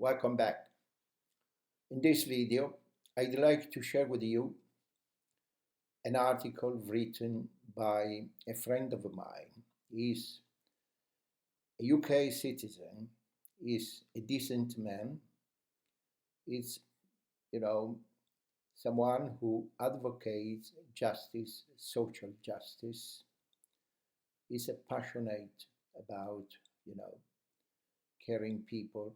Welcome back. In this video, I'd like to share with you an article written by a friend of mine. He's a UK citizen, he's a decent man, he's, you know, someone who advocates justice, social justice. He's a passionate about, you know, caring people,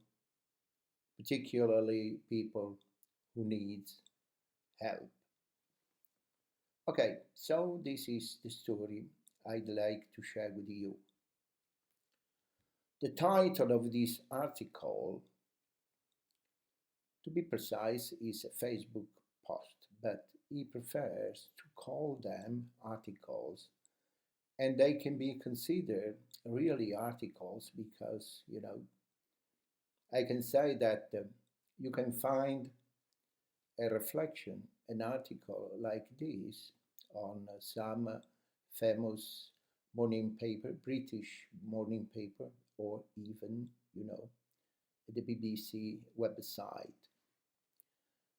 particularly people who need help. Okay, so this is the story I'd like to share with you. The title of this article, to be precise, is a Facebook post, but he prefers to call them articles, and they can be considered really articles because, I can say that you can find a reflection, an article like this on some famous morning paper, British morning paper, or even, the BBC website.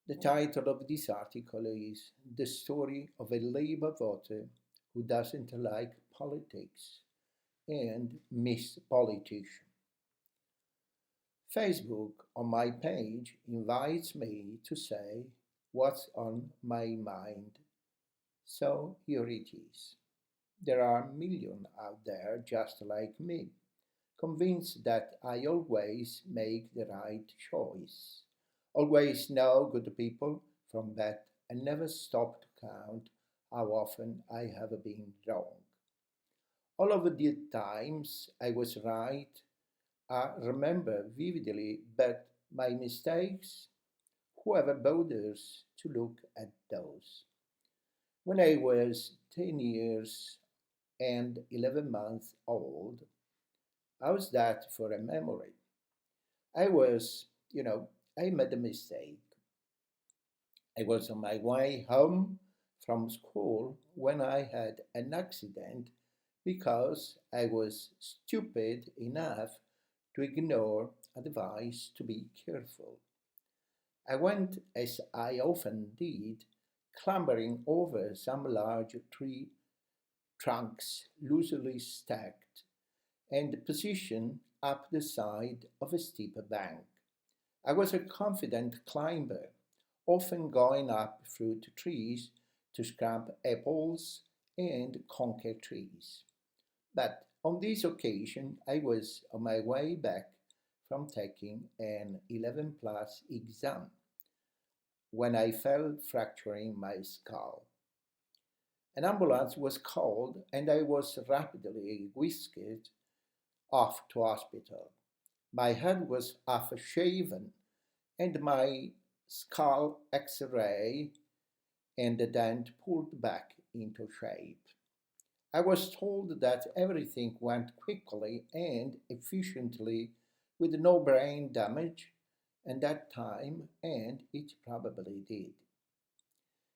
The title of this article is The Story of a Labour Voter Who Doesn't Like Politics and Miss Politician. Facebook on my page invites me to say what's on my mind. So here it is. There are millions out there just like me, convinced that I always make the right choice, always know good people from bad, and never stop to count how often I have been wrong. All of the times I was right, I remember vividly, but my mistakes, whoever bothers to look at those. When I was 10 years and 11 months old, how's that for a memory? I was, I made a mistake. I was on my way home from school when I had an accident because I was stupid enough to ignore advice to be careful. I went, as I often did, clambering over some large tree trunks loosely stacked and positioned up the side of a steep bank. I was a confident climber, often going up fruit trees to scrap apples and conquer trees. But on this occasion, I was on my way back from taking an 11 plus exam when I fell, fracturing my skull. An ambulance was called and I was rapidly whisked off to hospital. My head was half shaven and my skull x-ray and the dent pulled back into shape. I was told that everything went quickly and efficiently with no brain damage at that time, and it probably did.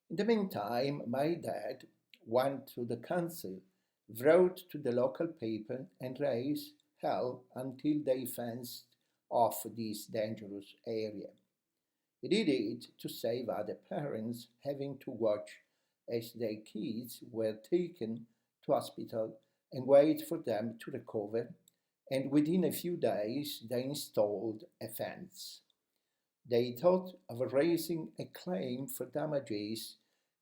In the meantime, my dad went to the council, wrote to the local paper, and raised hell until they fenced off this dangerous area. He did it to save other parents having to watch as their kids were taken to hospital and wait for them to recover, and within a few days they installed a fence. They thought of raising a claim for damages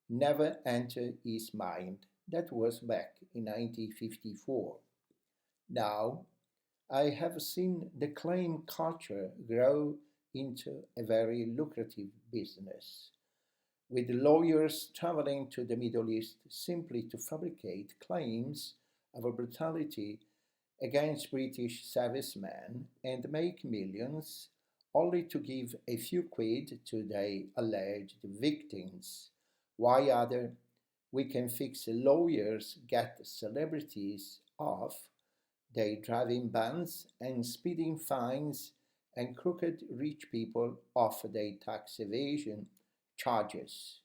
never entered his mind. That was back in 1954. Now, I have seen the claim culture grow into a very lucrative business, with lawyers traveling to the Middle East simply to fabricate claims of brutality against British servicemen and make millions only to give a few quid to their alleged victims. Why other we can fix lawyers get celebrities off their driving bans and speeding fines and crooked rich people off their tax evasion charges.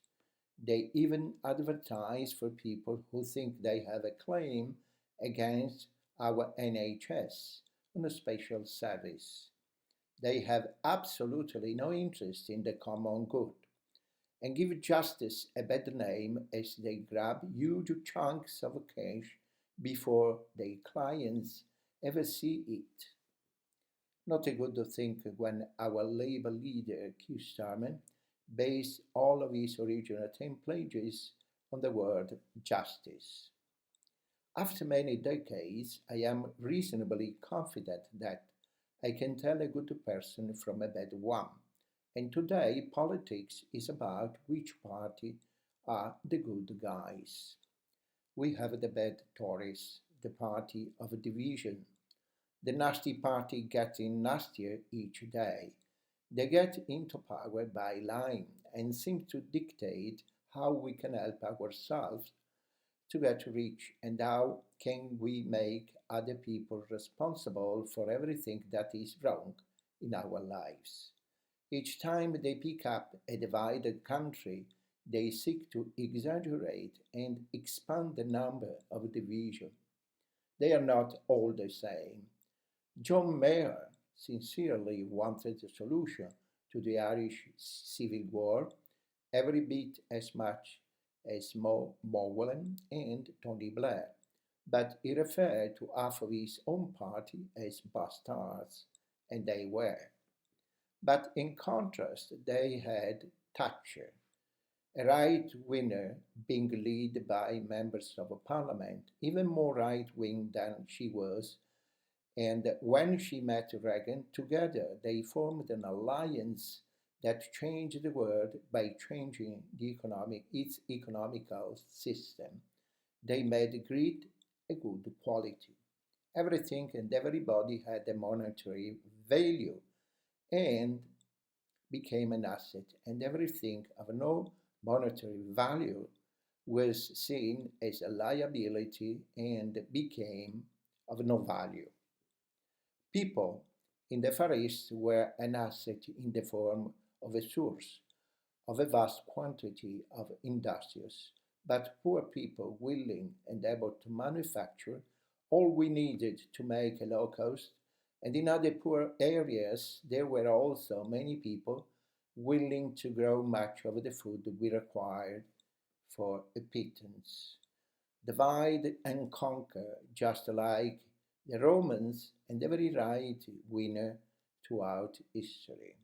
They even advertise for people who think they have a claim against our NHS on a special service. They have absolutely no interest in the common good and give justice a bad name as they grab huge chunks of cash before their clients ever see it. Not a good thing when our Labour leader, Keir Starmer, based all of his original 10 pages on the word justice. After many decades, I am reasonably confident that I can tell a good person from a bad one. And today, politics is about which party are the good guys. We have the bad Tories, the party of division, the nasty party getting nastier each day. They get into power by lying and seem to dictate how we can help ourselves to get rich and how can we make other people responsible for everything that is wrong in our lives. Each time they pick up a divided country, they seek to exaggerate and expand the number of divisions. They are not all the same. John Mayer sincerely wanted a solution to the Irish Civil War every bit as much as Mo Mowlam and Tony Blair, but he referred to half of his own party as bastards, and they were. But in contrast, they had Thatcher, a right winger being led by members of parliament, even more right wing than she was. And when she met Reagan, together they formed an alliance that changed the world by changing its economical system. They made greed a good quality. Everything and everybody had a monetary value and became an asset, and everything of no monetary value was seen as a liability and became of no value. People in the Far East were an asset in the form of a source of a vast quantity of industrials, but poor people willing and able to manufacture all we needed to make a low cost, and in other poor areas there were also many people willing to grow much of the food we required for a pittance. Divide and conquer, just like the Romans and every right winner throughout history.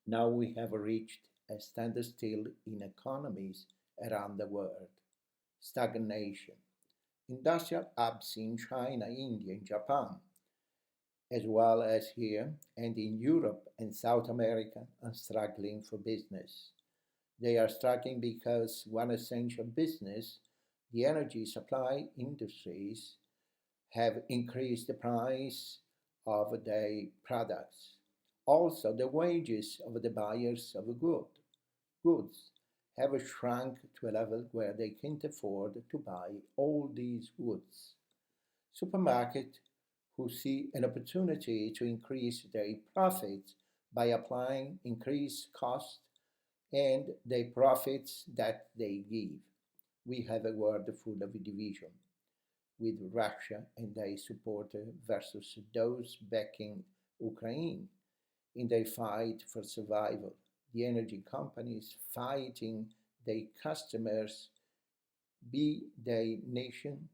Now we have reached a standstill in economies around the world. Stagnation. Industrial hubs in China, India, and Japan, as well as here and in Europe and South America, are struggling for business. They are struggling because one essential business, the energy supply industries, have increased the price of their products. Also, the wages of the buyers of goods have shrunk to a level where they can't afford to buy all these goods. Supermarkets who see an opportunity to increase their profits by applying increased costs and the profits that they give. We have a world full of division, with Russia and their supporters versus those backing Ukraine in their fight for survival. The energy companies fighting their customers, be they nation,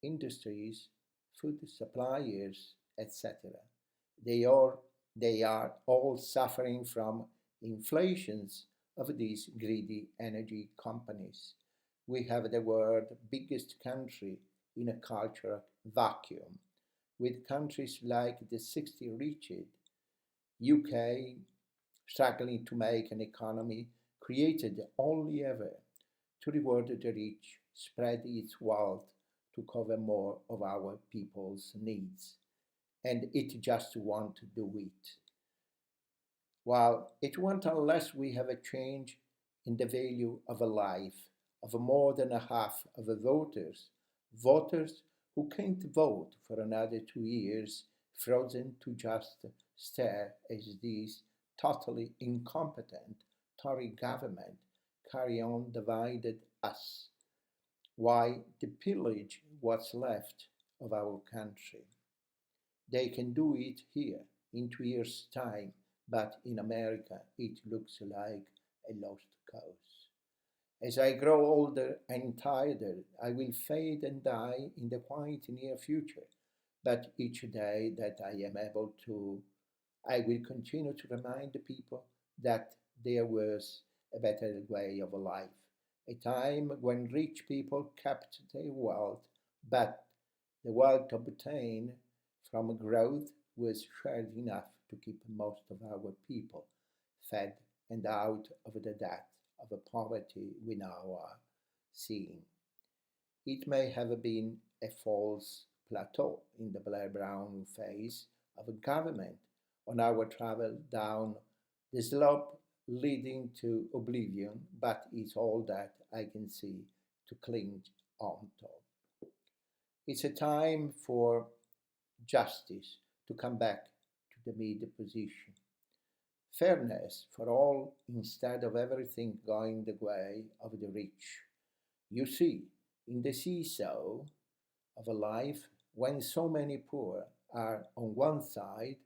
industries, food suppliers, etc. They are, they are all suffering from inflations of these greedy energy companies. We have the world's biggest country in a cultural vacuum, with countries like the 60 richest, UK struggling to make an economy created only ever to reward the rich, spread its wealth to cover more of our people's needs. And it just won't do it. While it won't unless we have a change in the value of a life of more than a half of the voters who can't vote for another 2 years, frozen to just stare as this totally incompetent Tory government carry on divided us, while they pillage what's left of our country. They can do it here in 2 years' time, but in America it looks like a lost cause. As I grow older and tired, I will fade and die in the quite near future. But each day that I am able to, I will continue to remind the people that there was a better way of life, a time when rich people kept their wealth, but the wealth obtained from growth was shared enough to keep most of our people fed and out of the depth of poverty we now are seeing. It may have been a false plateau in the Blair Brown phase of government on our travel down the slope leading to oblivion, but it's all that I can see to cling on to. It's a time for justice to come back to the mid position. Fairness for all instead of everything going the way of the rich. You see, in the seesaw of a life, when so many poor are on one side,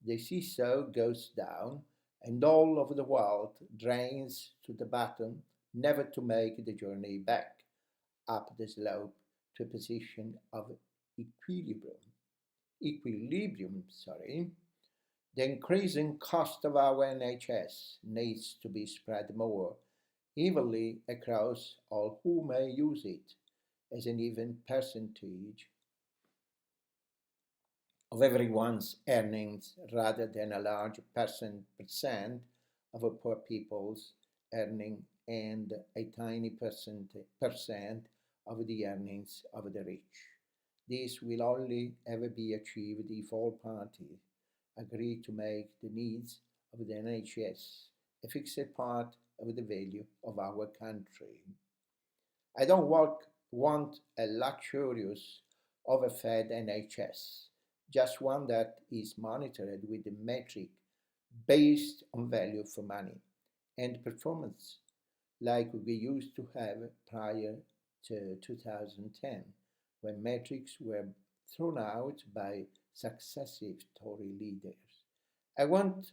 the seesaw goes down and all of the world drains to the bottom, never to make the journey back up the slope to a position of equilibrium. Equilibrium. The increasing cost of our NHS needs to be spread more evenly across all who may use it as an even percentage of everyone's earnings rather than a large percent of a poor people's earning and a tiny percent of the earnings of the rich. This will only ever be achieved if all parties agree to make the needs of the NHS a fixed part of the value of our country. I don't want a luxurious, overfed NHS, just one that is monitored with a metric based on value for money and performance, like we used to have prior to 2010, when metrics were thrown out by successive Tory leaders. I won't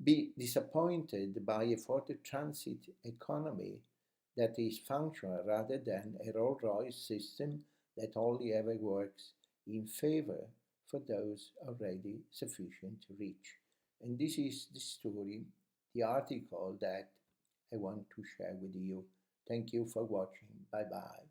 be disappointed by a further transit economy that is functional rather than a Rolls Royce system that only ever works in favor for those already sufficient rich. And this is the story, the article that I want to share with you. Thank you for watching. Bye bye.